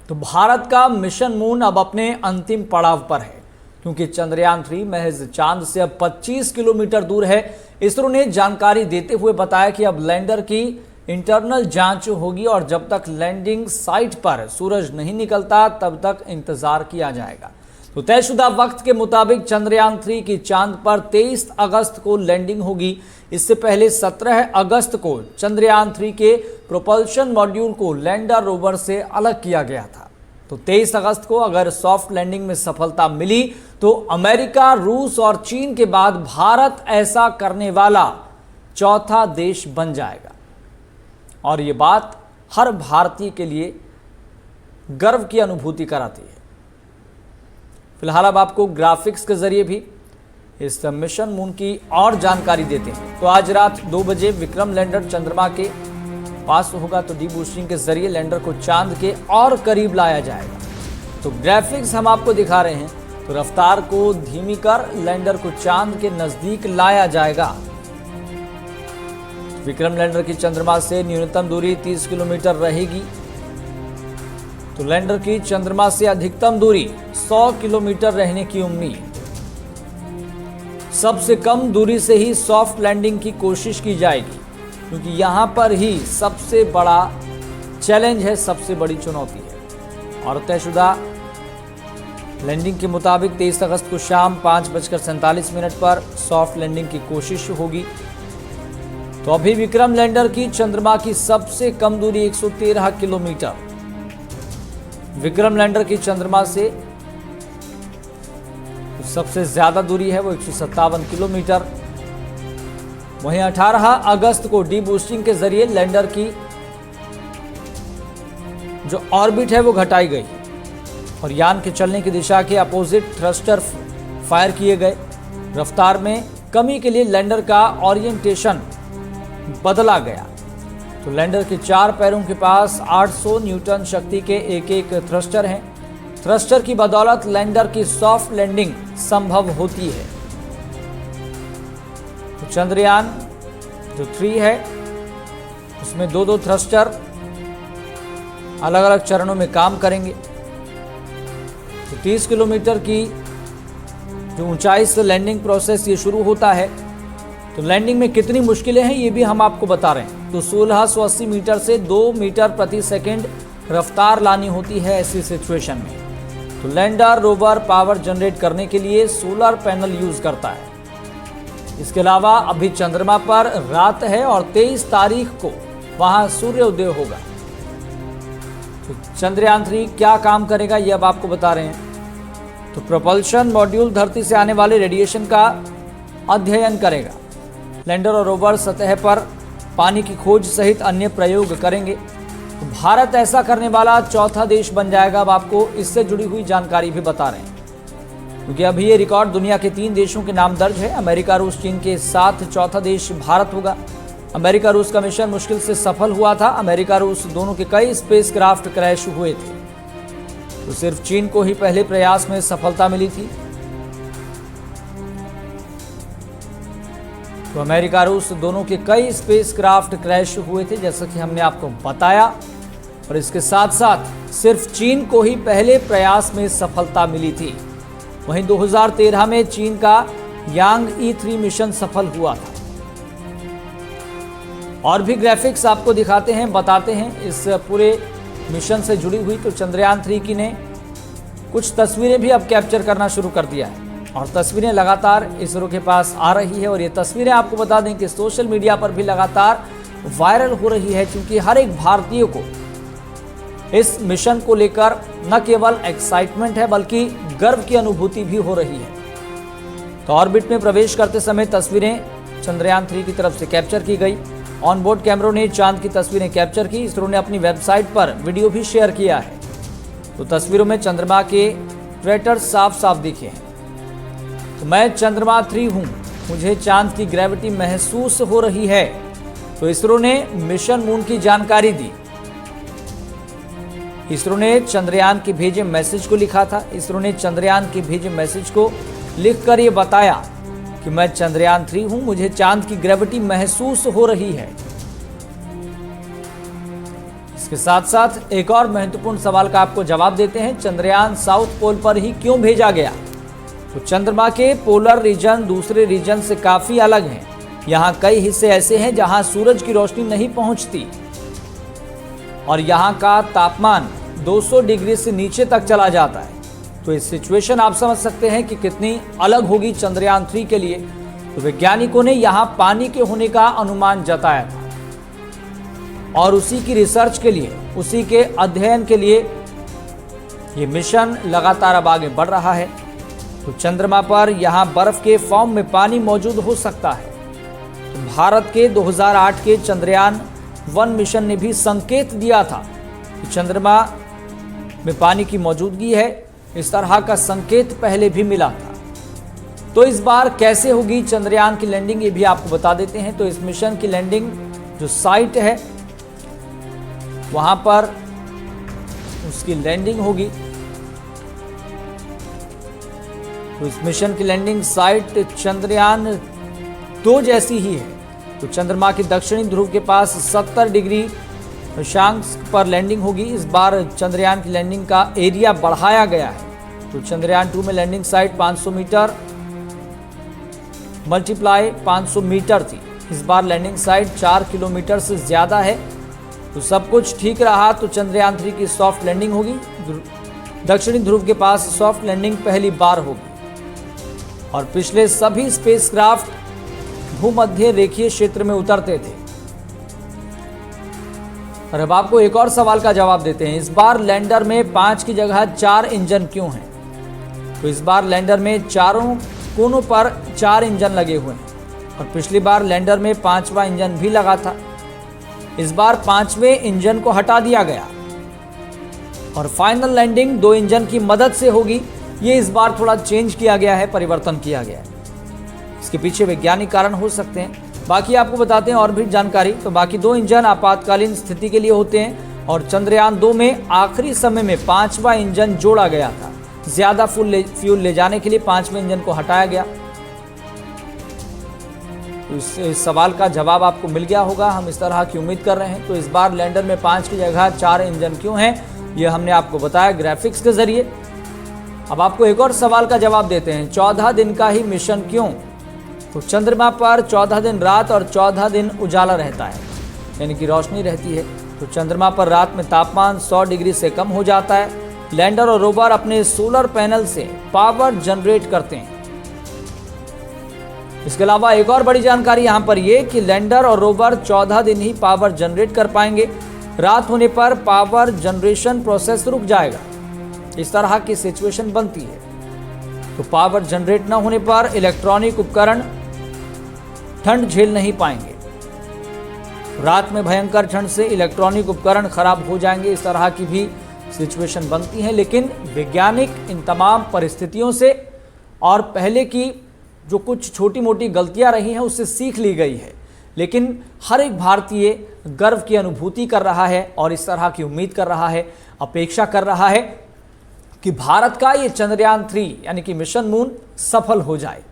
तो भारत का mission moon अब अपने अंतिम पड़ाव पर है, क्योंकि चंद्रयान 3 महज चांद से अब 25 किलोमीटर दूर है। इसरो ने जानकारी देते हुए बताया कि अब लैंडर की इंटरनल जांच होगी और जब तक लैंडिंग साइट पर सूरज नहीं निकलता तब तक इंतजार किया जाएगा। तो तयशुदा वक्त के मुताबिक चंद्रयान 3 की चांद पर 23 अगस्त को लैंडिंग होगी। इससे पहले 17 अगस्त को चंद्रयान 3 के प्रोपल्शन मॉड्यूल को लैंडर रोवर से अलग किया गया था। तो 23 अगस्त को अगर सॉफ्ट लैंडिंग में सफलता मिली तो अमेरिका, रूस और चीन के बाद भारत ऐसा करने वाला चौथा देश बन जाएगा। और ये बात हर भारतीय के लिए गर्व की अनुभूति कराती है। फिलहाल अब आपको ग्राफिक्स के जरिए भी इस मिशन मून की और जानकारी देते हैं। तो आज रात 2 बजे विक्रम लैंडर चंद्रमा के पास होगा, तो डी बूस्टिंग के जरिए लैंडर को चांद के और करीब लाया जाएगा। तो ग्राफिक्स हम आपको दिखा रहे हैं। तो रफ्तार को धीमी कर लैंडर को चांद के नजदीक लाया जाएगा। विक्रम लैंडर की चंद्रमा से न्यूनतम दूरी 30 किलोमीटर रहेगी। तो लैंडर की चंद्रमा से अधिकतम दूरी 100 किलोमीटर रहने की उम्मीद। सबसे कम दूरी से ही सॉफ्ट लैंडिंग की कोशिश की जाएगी, क्योंकि यहां पर ही सबसे बड़ा चैलेंज है, सबसे बड़ी चुनौती है। और तयशुदा लैंडिंग के मुताबिक 23 अगस्त को शाम 5:47 पर सॉफ्ट लैंडिंग की कोशिश होगी। तो अभी विक्रम लैंडर की चंद्रमा की सबसे कम दूरी 113 किलोमीटर, विक्रम लैंडर की चंद्रमा से सबसे ज्यादा दूरी है वो 157 किलोमीटर। वहीं 18 अगस्त को डी बूस्टिंग के जरिए लैंडर की जो ऑर्बिट है वो घटाई गई और यान के चलने की दिशा के अपोजिट थ्रस्टर फायर किए गए। रफ्तार में कमी के लिए लैंडर का ओरिएंटेशन बदला गया। तो लैंडर के 4 पैरों के पास 800 न्यूटन शक्ति के एक थ्रस्टर हैं। थ्रस्टर की बदौलत लैंडर की सॉफ्ट लैंडिंग संभव होती है। तो चंद्रयान जो 3 है उसमें 2-2 थ्रस्टर अलग अलग चरणों में काम करेंगे। तो 30 किलोमीटर की जो ऊंचाई से लैंडिंग प्रोसेस ये शुरू होता है। तो लैंडिंग में कितनी मुश्किलें हैं ये भी हम आपको बता रहे हैं। तो 1680 मीटर से 2 मीटर प्रति सेकंड रफ्तार लानी होती है ऐसी सिचुएशन में। तो लैंडर रोवर पावर जनरेट करने के लिए सोलर पैनल यूज करता है। इसके अलावा अभी चंद्रमा पर रात है और 23 तारीख को वहां सूर्योदय होगा। तो चंद्रयान 3 क्या काम करेगा ये अब आपको बता रहे हैं। तो प्रोपल्शन मॉड्यूल धरती से आने वाले रेडिएशन का अध्ययन करेगा। लैंडर और रोवर सतह पर पानी की खोज सहित अन्य प्रयोग करेंगे। तो भारत ऐसा करने वाला चौथा देश बन जाएगा। अब आपको इससे जुड़ी हुई जानकारी भी बता रहे हैं, क्योंकि अभी ये रिकॉर्ड दुनिया के 3 देशों के नाम दर्ज है। अमेरिका, रूस, चीन के साथ चौथा देश भारत होगा। अमेरिका रूस का मिशन मुश्किल से सफल हुआ था। अमेरिका रूस दोनों के कई स्पेसक्राफ्ट क्रैश हुए थे। तो सिर्फ चीन को ही पहले प्रयास में सफलता मिली थी। तो अमेरिका रूस दोनों के कई स्पेसक्राफ्ट क्रैश हुए थे, जैसा कि हमने आपको बताया। और इसके साथ साथ सिर्फ चीन को ही पहले प्रयास में सफलता मिली थी। वहीं 2013 में चीन का यांग E3 मिशन सफल हुआ था। और भी ग्राफिक्स आपको दिखाते हैं, बताते हैं इस पूरे मिशन से जुड़ी हुई। तो चंद्रयान 3 की ने कुछ तस्वीरें भी अब कैप्चर करना शुरू कर दिया है और तस्वीरें लगातार इसरो के पास आ रही है। और ये तस्वीरें आपको बता दें कि सोशल मीडिया पर भी लगातार वायरल हो रही है, क्योंकि हर एक भारतीय को इस मिशन को लेकर न केवल एक्साइटमेंट है बल्कि गर्व की अनुभूति भी हो रही है। तो ऑर्बिट में प्रवेश करते समय तस्वीरें चंद्रयान 3 की तरफ से कैप्चर की गई। ऑनबोर्ड कैमरों ने चांद की तस्वीरें कैप्चर की। इसरो ने अपनी वेबसाइट पर वीडियो भी शेयर किया है। तो तस्वीरों में चंद्रमा के क्रेटर साफ साफ दिखे हैं। तो मैं चंद्रमा 3 हूं, मुझे चांद की ग्रेविटी महसूस हो रही है। तो इसरो ने मिशन मून की जानकारी दी। इसरो ने चंद्रयान के भेजे मैसेज को लिखा था। इसरो ने चंद्रयान के भेजे मैसेज को लिखकर ये बताया कि मैं चंद्रयान 3 हूं, मुझे चांद की ग्रेविटी महसूस हो रही है। इसके साथ साथ एक और महत्वपूर्ण सवाल का आपको जवाब देते हैं, चंद्रयान साउथ पोल पर ही क्यों भेजा गया? तो चंद्रमा के पोलर रीजन दूसरे रीजन से काफी अलग हैं। यहाँ कई हिस्से ऐसे हैं जहां सूरज की रोशनी नहीं पहुंचती और यहाँ का तापमान 200 डिग्री से नीचे तक चला जाता है। तो इस सिचुएशन आप समझ सकते हैं कि कितनी अलग होगी चंद्रयान 3 के लिए। तो वैज्ञानिकों ने यहाँ पानी के होने का अनुमान जताया था और उसी की रिसर्च के लिए, उसी के अध्ययन के लिए ये मिशन लगातार अब आगे बढ़ रहा है। तो चंद्रमा पर यहाँ बर्फ के फॉर्म में पानी मौजूद हो सकता है। तो भारत के 2008 के चंद्रयान 1 मिशन ने भी संकेत दिया था कि चंद्रमा में पानी की मौजूदगी है। इस तरह का संकेत पहले भी मिला था। तो इस बार कैसे होगी चंद्रयान की लैंडिंग, ये भी आपको बता देते हैं। तो इस मिशन की लैंडिंग जो साइट है वहां पर उसकी लैंडिंग होगी। तो इस मिशन की लैंडिंग साइट चंद्रयान 2 जैसी ही है। तो चंद्रमा के दक्षिणी ध्रुव के पास 70 डिग्री अक्षांश पर लैंडिंग होगी। इस बार चंद्रयान की लैंडिंग का एरिया बढ़ाया गया है। तो चंद्रयान 2 में landing site 500 metre multiply 500 metre थी। इस बार लैंडिंग साइट 4 किलोमीटर से ज्यादा है। तो सब कुछ ठीक रहा तो चंद्रयान 3 की सॉफ्ट लैंडिंग होगी। दक्षिणी ध्रुव के पास सॉफ्ट लैंडिंग पहली बार होगी और पिछले सभी स्पेसक्राफ्ट भूमध्य रेखीय क्षेत्र में उतरते थे। और अब आपको एक और सवाल का जवाब देते हैं, इस बार लैंडर में 5 की जगह 4 इंजन क्यों हैं? तो इस बार लैंडर में चारों कोनों पर 4 इंजन लगे हुए हैं और पिछली बार लैंडर में 5वां इंजन भी लगा था। इस बार 5वें इंजन को हटा दिया गया और फाइनल लैंडिंग 2 इंजन की मदद से होगी। ये इस बार थोड़ा चेंज किया गया है, परिवर्तन किया गया है। इसके पीछे वैज्ञानिक कारण हो सकते हैं। बाकी आपको बताते हैं और भी जानकारी। तो बाकी 2 इंजन आपातकालीन स्थिति के लिए होते हैं और चंद्रयान 2 में आखिरी समय में 5वां इंजन जोड़ा गया था। ज्यादा फ्यूल ले जाने के लिए 5वें इंजन को हटाया गया। तो इस सवाल का जवाब आपको मिल गया होगा, हम इस तरह की उम्मीद कर रहे हैं। तो इस बार लैंडर में 5 की जगह 4 इंजन क्यों हैं, यह हमने आपको बताया ग्राफिक्स के जरिए। अब आपको एक और सवाल का जवाब देते हैं, 14 दिन का ही मिशन क्यों? तो चंद्रमा पर 14 दिन रात और 14 दिन उजाला रहता है, यानी कि रोशनी रहती है। तो चंद्रमा पर रात में तापमान 100 डिग्री से कम हो जाता है। लैंडर और रोवर अपने सोलर पैनल से पावर जनरेट करते हैं। इसके अलावा एक और बड़ी जानकारी यहां पर यह कि लैंडर और रोवर 14 दिन ही पावर जनरेट कर पाएंगे। रात होने पर पावर जनरेशन प्रोसेस रुक जाएगा। इस तरह की सिचुएशन बनती है। तो पावर जनरेट न होने पर इलेक्ट्रॉनिक उपकरण ठंड झेल नहीं पाएंगे। रात में भयंकर ठंड से इलेक्ट्रॉनिक उपकरण खराब हो जाएंगे। इस तरह की भी सिचुएशन बनती है। लेकिन वैज्ञानिक इन तमाम परिस्थितियों से और पहले की जो कुछ छोटी मोटी गलतियां रही हैं उससे सीख ली गई है। लेकिन हर एक भारतीय गर्व की अनुभूति कर रहा है और इस तरह की उम्मीद कर रहा है, अपेक्षा कर रहा है कि भारत का ये चंद्रयान 3 यानी कि मिशन मून सफल हो जाए।